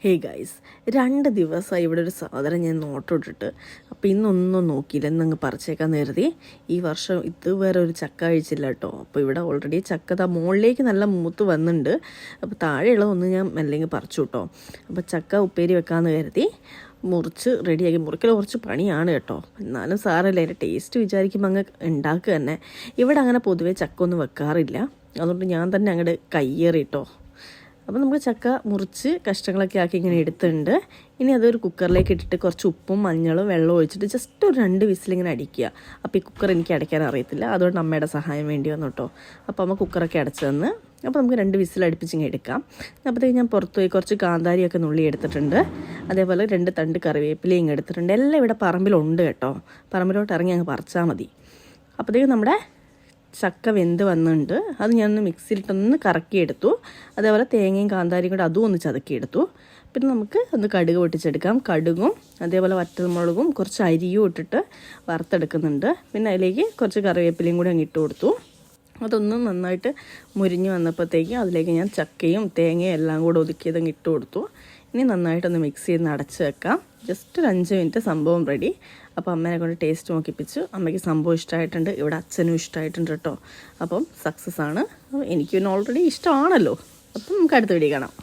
Hey guys, 2 ദിവസമായി ഇവിടെ ഒരു സാധനം ഞാൻ നോട്ടിട്ടിട്ട്. അപ്പോൾ ഇന്നൊന്നും നോക്കിയില്ല, എന്നങ്ങ് പറിച്ചേക്കാൻ കരുതി. ഈ വർഷം ഇതുവരെ ഒരു ചക്ക കഴിച്ചില്ല കേട്ടോ. അപ്പോൾ ഇവിടെ ഓൾറെഡി ചക്ക മുകളിലേക്ക് നല്ല മൂത്ത് വന്നിട്ടുണ്ട്. അപ്പോൾ താഴെയുള്ളതൊന്ന് ഞാൻ മെല്ലെങ്കിൽ പറിച്ചു കേട്ടോ. അപ്പോൾ ചക്ക ഉപ്പേരി വെക്കാമെന്ന് കരുതി മുറിച്ച് റെഡിയാക്കി. മുറിക്കൽ കുറച്ച് പണിയാണ് കേട്ടോ, എന്നാലും സാരമില്ല. അതിൻ്റെ ടേസ്റ്റ് വിചാരിക്കുമ്പോൾ അങ്ങ് ഉണ്ടാക്കുക തന്നെ. ഇവിടെ അങ്ങനെ പൊതുവേ ചക്ക ഒന്നും വെക്കാറില്ല, അതുകൊണ്ട് ഞാൻ തന്നെ അങ്ങോട്ട് കയ്യേറിട്ടോ. അപ്പോൾ നമുക്ക് ചക്ക മുറിച്ച് കഷ്ണങ്ങളൊക്കെ ആക്കി ഇങ്ങനെ എടുത്തിട്ടുണ്ട്. ഇനി അതൊരു കുക്കറിലേക്ക് ഇട്ടിട്ട് കുറച്ച് ഉപ്പും മഞ്ഞളും വെള്ളം ഒഴിച്ചിട്ട് ജസ്റ്റ് ഒരു 2 വിസിലിങ്ങനെ അടിക്കുക. അപ്പോൾ ഈ കുക്കർ എനിക്ക് അടയ്ക്കാൻ അറിയത്തില്ല, അതുകൊണ്ട് അമ്മയുടെ സഹായം വേണ്ടി വന്നു കേട്ടോ. അപ്പോൾ അമ്മ കുക്കറൊക്കെ അടച്ചു തന്ന്. അപ്പോൾ നമുക്ക് 2 വിസിൽ അടുപ്പിച്ചിങ്ങനെ എടുക്കാം. അപ്പോഴത്തേക്ക് ഞാൻ പുറത്ത് പോയി കുറച്ച് കാന്താരിയൊക്കെ നുള്ളി എടുത്തിട്ടുണ്ട്. അതേപോലെ 2 തണ്ട് കറിവേപ്പിലയും എടുത്തിട്ടുണ്ട്. എല്ലാം ഇവിടെ പറമ്പിലുണ്ട് കേട്ടോ. പറമ്പിലോട്ട് ഇറങ്ങി അങ്ങ് പറിച്ചാൽ മതി. അപ്പോഴത്തേക്ക് നമ്മുടെ ചക്ക വെന്ത് വന്നിട്ടുണ്ട്. അത് ഞാനൊന്ന് മിക്സിയിലിട്ടൊന്ന് കറക്കിയെടുത്തു. അതേപോലെ തേങ്ങയും കാന്താരിയും കൂടെ അതും ഒന്ന് ചതക്കിയെടുത്തു. പിന്നെ നമുക്ക് ഒന്ന് കടുക് പൊട്ടിച്ചെടുക്കാം. കടുകും അതേപോലെ വറ്റൽമുളകും കുറച്ച് അരിയും ഇട്ടിട്ട് വറുത്തെടുക്കുന്നുണ്ട്. പിന്നെ അതിലേക്ക് കുറച്ച് കറിവേപ്പിലയും കൂടി അങ്ങ് ഇട്ട് കൊടുത്തു. അതൊന്ന് നന്നായിട്ട് മുരിഞ്ഞ് വന്നപ്പോഴത്തേക്ക് അതിലേക്ക് ഞാൻ ചക്കയും തേങ്ങയും എല്ലാം കൂടെ ഒതുക്കിയതങ്ങ് ഇട്ട് കൊടുത്തു. ഇനി നന്നായിട്ടൊന്ന് മിക്സ് ചെയ്ത് അടച്ച് വെക്കാം. ജസ്റ്റ് ഒരു 5 മിനിറ്റ് സംഭവം റെഡി. അപ്പോൾ അമ്മേനെ കൊണ്ട് ടേസ്റ്റ് നോക്കിപ്പിച്ചു. അമ്മയ്ക്ക് സംഭവം ഇഷ്ടമായിട്ടുണ്ട്, ഇവിടെ അച്ഛനും ഇഷ്ടമായിട്ടുണ്ട് കേട്ടോ. അപ്പം സക്സസ് ആണ്. എനിക്ക് പിന്നെ ഓൾറെഡി ഇഷ്ടമാണല്ലോ. അപ്പം നമുക്ക് അടുത്ത വീഡിയോ കാണാം.